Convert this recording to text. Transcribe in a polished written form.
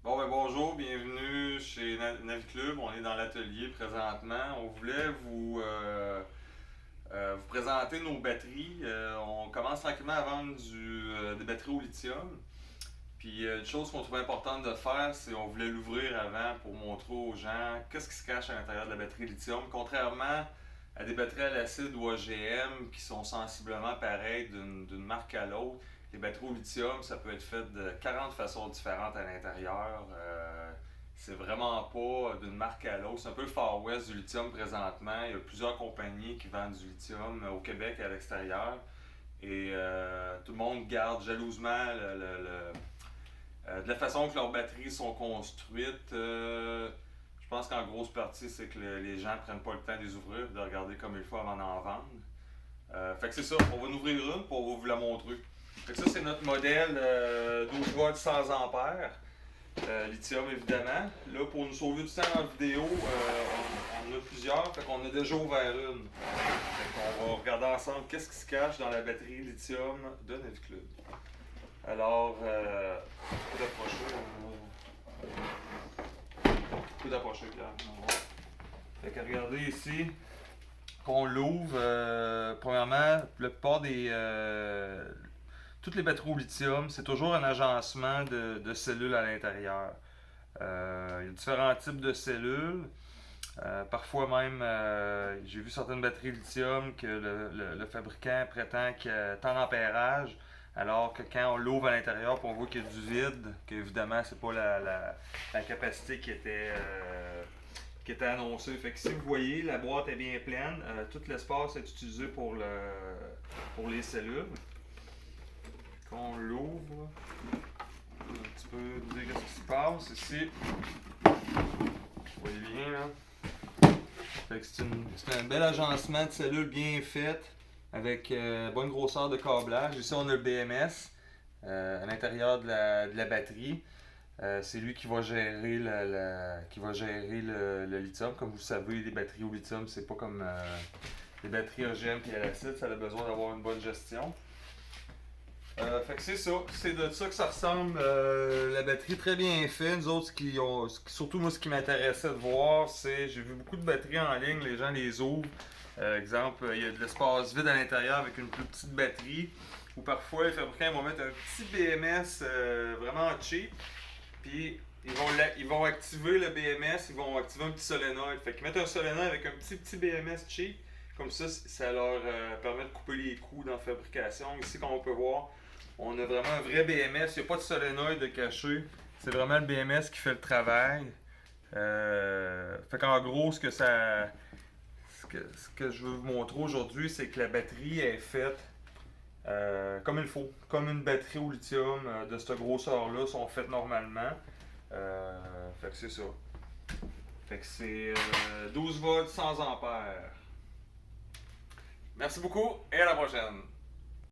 Bon, ben bonjour, bienvenue chez Naviclub. On est dans l'atelier présentement. On voulait vous présenter nos batteries. On commence tranquillement à vendre des batteries au lithium. Puis une chose qu'on trouvait importante de faire, c'est qu'on voulait l'ouvrir avant pour montrer aux gens qu'est-ce qui se cache à l'intérieur de la batterie lithium. Contrairement à des batteries à l'acide ou AGM qui sont sensiblement pareilles d'une marque à l'autre, les batteries au lithium, ça peut être fait de 40 façons différentes à l'intérieur. C'est vraiment pas d'une marque à l'autre. C'est un peu le Far West du lithium présentement. Il y a plusieurs compagnies qui vendent du lithium au Québec et à l'extérieur. Et tout le monde garde jalousement de la façon que leurs batteries sont construites. Je pense qu'en grosse partie, c'est que les gens prennent pas le temps de les ouvrir, de regarder comme il faut avant d'en vendre. Fait que c'est ça, on va en ouvrir une pour vous la montrer. Fait que ça, c'est notre modèle 12 volts 100 ampères. Lithium évidemment. Là, pour nous sauver du temps en vidéo, on en a plusieurs. Fait qu'on a déjà ouvert une. Fait qu'on va regarder ensemble qu'est-ce qui se cache dans la batterie lithium de Naviclub. Alors, je peux t'approcher. Je peux t'approcher, Pierre. Fait que regardez ici, qu'on l'ouvre, premièrement, la plupart toutes les batteries au lithium, c'est toujours un agencement de cellules à l'intérieur. Il y a différents types de cellules. Parfois même, j'ai vu certaines batteries lithium que le fabricant prétend qu'il y a tant d'ampérage, alors que quand on l'ouvre à l'intérieur, on voit qu'il y a du vide, qu'évidemment, c'est pas la capacité qui était annoncée. Fait que si vous voyez, la boîte est bien pleine. Tout l'espace est utilisé pour les cellules. Quand on l'ouvre, un petit peu dire ce qui se passe ici. Vous voyez bien là. Fait que c'est un bel agencement de cellules bien fait avec bonne grosseur de câblage. Ici on a le BMS à l'intérieur de la batterie. C'est lui qui va gérer le lithium. Comme vous le savez, les batteries au lithium, c'est pas comme les batteries OGM et à l'acide, ça a besoin d'avoir une bonne gestion. Fait que c'est ça, c'est de ça que ça ressemble. La batterie très bien faite. Nous autres, surtout moi, ce qui m'intéressait de voir, c'est j'ai vu beaucoup de batteries en ligne, les gens les ouvrent. Exemple, il y a de l'espace vide à l'intérieur avec une plus petite batterie. Ou parfois, les fabricants vont mettre un petit BMS vraiment cheap. Puis ils vont activer le BMS, ils vont activer un petit solénoïde. Fait qu'ils mettent un solénoïde avec un petit BMS cheap. Comme ça leur permet de couper les coûts dans la fabrication. Ici, comme on peut voir, on a vraiment un vrai BMS. Il n'y a pas de solénoïde de caché. C'est vraiment le BMS qui fait le travail. Fait qu'en gros, ce que je veux vous montrer aujourd'hui, c'est que la batterie est faite comme il faut. Comme une batterie au lithium de cette grosseur-là sont faites normalement. Fait que c'est ça. Fait que c'est 12 volts 100 ampères. Merci beaucoup et à la prochaine.